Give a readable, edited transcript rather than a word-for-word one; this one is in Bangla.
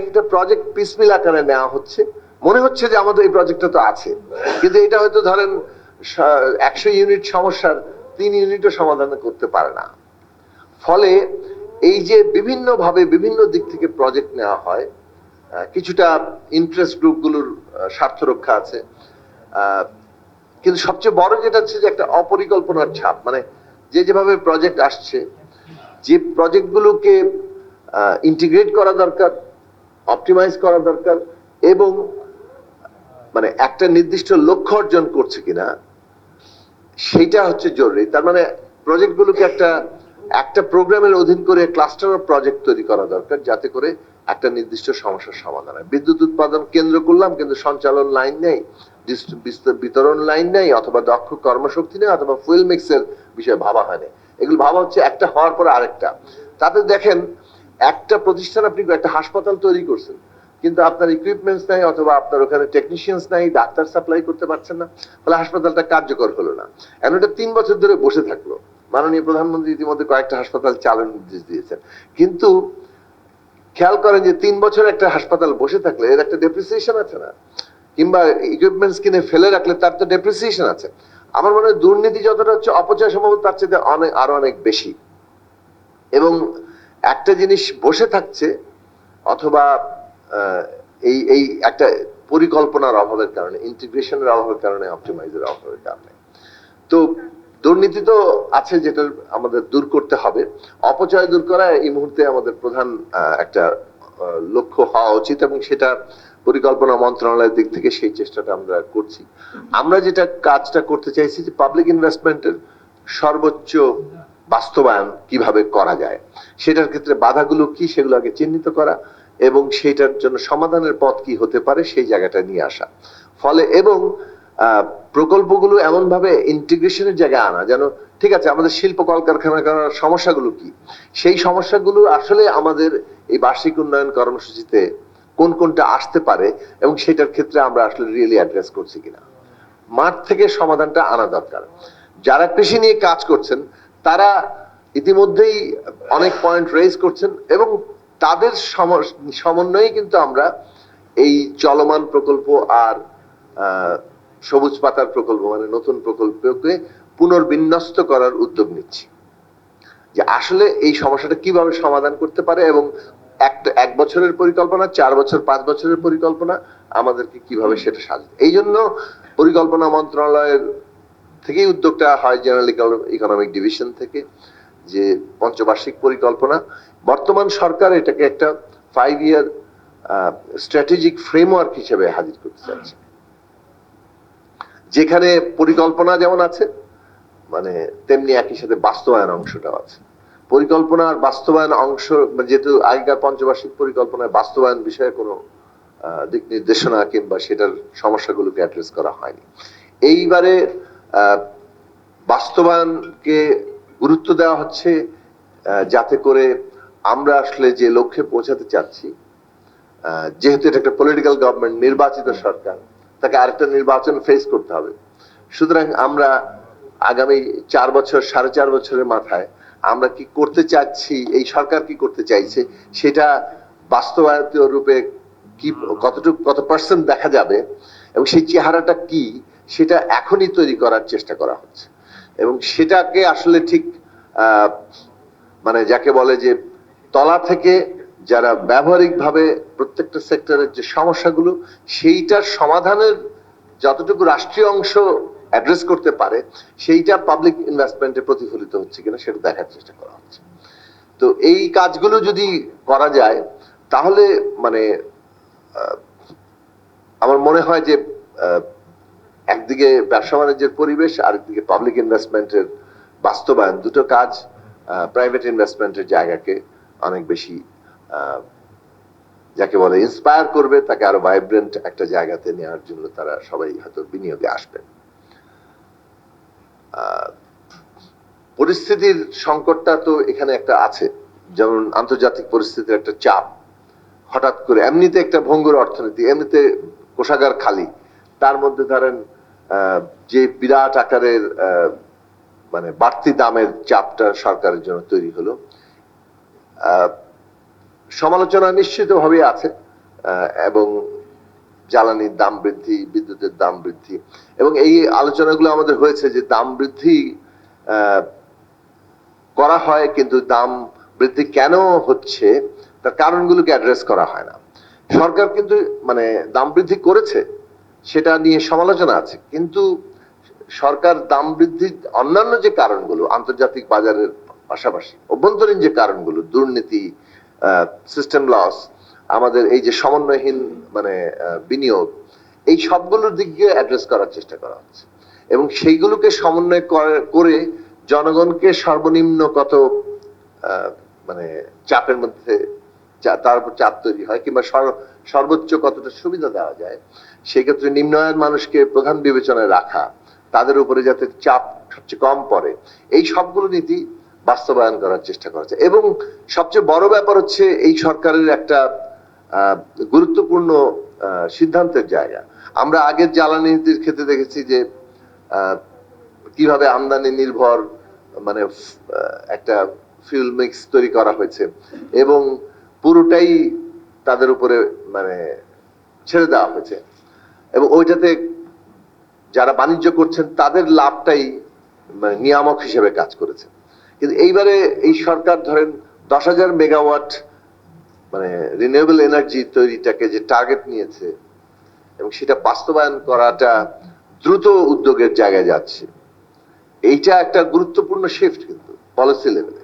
একটা প্রজেক্ট পিসমিল আকারে নেওয়া হচ্ছে, মনে হচ্ছে যে আমাদের এই প্রজেক্টটা তো আছে, কিন্তু এটা হয়তো ধরেন 100 ইউনিট সমস্যার 3 ইউনিটও সমাধান করতে পারে না। ফলে এই যে বিভিন্ন ভাবে বিভিন্ন দিক থেকে প্রজেক্ট নেওয়া হয়, কিছুটা ইন্টারেস্ট গ্রুপগুলোর স্বার্থ রক্ষা আছে, কিন্তু সবচেয়ে বড় যেটা হচ্ছে যে একটা অপরিকল্পনার ছাপ, মানে যেভাবে প্রজেক্ট আসছে, যে প্রজেক্টগুলোকে ইন্টিগ্রেট করা দরকার, অপটিমাইজ করা দরকার, এবং মানে একটা নির্দিষ্ট লক্ষ্য অর্জন করছে কিনা সেইটা হচ্ছে জরুরি। তার মানে প্রজেক্টগুলোকে একটা প্রোগ্রামের অধীন করে ক্লাস্টার অফ প্রজেক্ট তৈরি করা দরকার, যাতে করে একটা নির্দিষ্ট সমস্যার সমাধান হয়। বিদ্যুৎ উৎপাদন কেন্দ্র করলাম, কিন্তু সঞ্চালন লাইন নেই, বিতরণ লাইন নেই, অথবা দক্ষ কর্মশক্তি নেই, অথবা ফুয়েল মিক্সের বিষয়ে ভাবা হয়নি। এগুলো ভাবা হচ্ছে একটা হওয়ার পর আরেকটা। তাতে দেখেন একটা প্রতিষ্ঠান, আপনি একটা হাসপাতাল তৈরি করছেন, কিন্তু আপনার ইকুইপমেন্টস নাই, অথবা আপনার ওখানে টেকনিশিয়ানস নাই, ডাক্তার সাপ্লাই করতে পারছেন না, ফলে হাসপাতালটা কার্যকর হলো না। এখন এটা 3 বছর ধরে বসে থাকলো। মাননীয় প্রধানমন্ত্রী ইতিমধ্যে কয়েকটা হাসপাতাল চালুর নির্দেশ দিয়েছেন, কিন্তু খেয়াল করেন যে 3 বছর একটা হাসপাতাল বসে থাকলে এর একটা ডেপ্রিসিয়েশন আছে না, কিংবা ইকুইপমেন্টস কিনে ফেলে রাখলে তার তো ডেপ্রিসিয়েশন আছে। আমার মনে হয় দুর্নীতি যতটা হচ্ছে, অপচয় সম্ভবত তার চেয়ে আরো অনেক বেশি। এবং একটা জিনিস বসে থাকছে, অথবা এই একটা পরিকল্পনার অভাবের কারণে, ইন্টিগ্রেশনের অভাবের কারণে, অপটিমাইজের অভাবের কারণে। তো দুর্নীতি তো আছে, যেটা আমাদের দূর করতে হবে। অপচয় দূর করা এই মুহূর্তে আমাদের প্রধান একটা লক্ষ্য হওয়া উচিত, এবং সেটা পরিকল্পনা মন্ত্রণালয়ের দিক থেকে সেই চেষ্টাটা আমরা করছি। আমরা যেটা কাজটা করতে চাইছি যে পাবলিক ইনভেস্টমেন্টের সর্বোচ্চ বাস্তবায়ন কিভাবে করা যায়, সেটার ক্ষেত্রে বাধাগুলো কি সেগুলো আগে চিহ্নিত করা, এবং সেটার জন্য সমাধানের পথ কি হতে পারে সেই জায়গাটা নিয়ে আসা। ফলে এবং প্রকল্পগুলো এমন ভাবে ইন্টিগ্রেশনের জায়গায় আনা, যেন ঠিক আছে আমাদের শিল্প কলকারখানা করার সমস্যাগুলো কি, সেই সমস্যাগুলো আসলে আমাদের এই বার্ষিক উন্নয়ন কর্মসূচিতে কোনটা আসতে পারে, এবং সেটার ক্ষেত্রে আমরা আসলে রিয়েলি অ্যাড্রেস করছি কিনা, মাঠ থেকে সমাধানটা আনা দরকার। যারা কৃষি নিয়ে কাজ করছেন তারা ইতিমধ্যেই অনেক পয়েন্ট রেজ করছেন, এবং তাদের সমন্বয়ে কিন্তু আমরা এই চলমান প্রকল্প আর সবুজ পাতার প্রকল্প, মানে নতুন প্রকল্পকে পুনর্বিন্যস্ত করার উদ্যোগ নিচ্ছি, যে আসলে এই সমস্যাটা কিভাবে সমাধান করতে পারে, এবং এক বছরের পরিকল্পনা, 4 বছর 5 বছরের পরিকল্পনা আমাদেরকে কিভাবে সেটা সাজাতে। এই জন্য পরিকল্পনা মন্ত্রণালয়ের থেকেই উদ্যোগটা হয়, জেনারেল ইকোনমিক ডিভিশন থেকে, যে পঞ্চবার্ষিক পরিকল্পনা। বর্তমান সরকার এটাকে একটা 5 ইয়ার স্ট্র্যাটেজিক ফ্রেমওয়ার্ক হিসেবে হাজির করতে চাচ্ছে, যেখানে পরিকল্পনা যেমন আছে, মানে তেমনি একই সাথে বাস্তবায়ন অংশটাও আছে। পরিকল্পনা আর বাস্তবায়ন অংশ, যেহেতু আগেকার পঞ্চবার্ষিক পরিকল্পনায় বাস্তবায়ন বিষয়ে কোনো দিক নির্দেশনা কিংবা সেটার সমস্যাগুলোকে অ্যাড্রেস করা হয়নি, এইবারে বাস্তবায়নকে গুরুত্ব দেওয়া হচ্ছে, যাতে করে আমরা আসলে যে লক্ষ্যে পৌঁছাতে চাচ্ছি, যেহেতু এটা একটা পলিটিক্যাল গভর্নমেন্ট, নির্বাচিত সরকার, তাকে আরেকটা নির্বাচন ফেস করতে হবে। সুতরাং আমরা আগামী 4 বছর 4.5 বছরের মাথায় আমরা কি করতে চাচ্ছি, এই সরকার কি করতে চাইছে, সেটা বাস্তবায়িত রূপে কি কত পার্সেন্ট দেখা যাবে, এবং সেই চেহারাটা কি সেটা এখনই তৈরি করার চেষ্টা করা হচ্ছে। এবং সেটাকে আসলে ঠিক মানে যাকে বলে যে তলা থেকে যারা ব্যবহারিক ভাবে প্রত্যেকটা সেক্টরের যে সমস্যাগুলো, সেইটার সমাধানের যতটুকু রাষ্ট্রীয় অংশ অ্যাড্রেস করতে পারে, সেইটা পাবলিক ইনভেস্টমেন্টে প্রতিফলিত হচ্ছে কিনা সেটা দেখার চেষ্টা করা হচ্ছে। তো এই কাজগুলো যদি করা যায়, তাহলে মানে আমার মনে হয় যে একদিকে ব্যবসা বাণিজ্যের পরিবেশ, আরেকদিকে পাবলিক ইনভেস্টমেন্টের বাস্তবায়ন, দুটো কাজ প্রাইভেট ইনভেস্টমেন্টের জায়গাকে অনেক বেশি যাকে বলে ইন্সপায়ার করবে, তাকে আরো ভাইব্রেন্ট একটা জায়গাতে নেওয়ার জন্য তারা সবাই হয়তো বিনিয়োগে আসবেন। পরিস্থিতির সংকটটা তো এখানে একটা আছে, যেমন আন্তর্জাতিক পরিস্থিতির একটা চাপ, হঠাৎ করে এমনিতে একটা ভঙ্গুর অর্থনীতি, এমনিতে কোষাগার খালি, তার মধ্যে ধরেন যে বিরাট আকারের মানে বাড়তি দামের চাপটা সরকারের জন্য তৈরি হলো। সমালোচনা নিশ্চিতভাবে আছে, এবং জ্বালানির দাম বৃদ্ধি, বিদ্যুতের দাম বৃদ্ধি, এবং এই আলোচনাগুলো আমাদের হয়েছে যে দাম বৃদ্ধি করা হয় কিন্তু দাম বৃদ্ধি কেন হচ্ছে তার কারণগুলোকে অ্যাড্রেস করা হয় না। সরকার কিন্তু মানে দাম বৃদ্ধি করেছে, সেটা নিয়ে সমালোচনা আছে, কিন্তু সরকার দাম বৃদ্ধির অন্যান্য যে কারণগুলো আন্তর্জাতিক বাজারের পাশাপাশি অভ্যন্তরীণ যে কারণগুলো, দুর্নীতি, সিস্টেম লস, আমাদের এই যে সমন্বয়হীন মানে বিনিয়োগ, এই সবগুলোর দিকে অ্যাড্রেস করার চেষ্টা করা হচ্ছে এবং সেইগুলোকে সমন্বয় করে জনগণকে সর্বনিম্ন কত মানে চাপের মধ্যে তার উপর চাপ তৈরি হয় কিংবা সর্বোচ্চ কতটা সুবিধা দেওয়া যায়, সেক্ষেত্রে নিম্ন আয়ের মানুষকে প্রধান বিবেচনায় রাখা, তাদের উপরে যাতে চাপ সবচেয়ে কম পড়ে, এই সবগুলো নীতি বাস্তবায়ন করার চেষ্টা করা হচ্ছে। এবং সবচেয়ে বড় ব্যাপার হচ্ছে এই সরকারের একটা গুরুত্বপূর্ণ সিদ্ধান্তের জায়গা। আমরা আগের জ্বালানি নীতির ক্ষেত্রে দেখেছি যে কিভাবে আমদানি নির্ভর মানে একটা ফিউল মিক্স তৈরি করা হয়েছে এবং পুরোটাই তাদের উপরে মানে ছেড়ে দেওয়া হয়েছে এবং ওইটাতে যারা বাণিজ্য করছেন তাদের লাভটাই মানে নিয়ামক হিসেবে কাজ করেছে। কিন্তু এইবারে এই সরকার ধরেন 10,000 মেগাওয়াট মানে রিনিউয়েবল এনার্জি তৈরিটাকে যে টার্গেট নিয়েছে এবং সেটা বাস্তবায়ন করাটা দ্রুত উদ্যোগের জায়গায় যাচ্ছে, এইটা একটা গুরুত্বপূর্ণ শিফট কিন্তু পলিসি লেভেলে।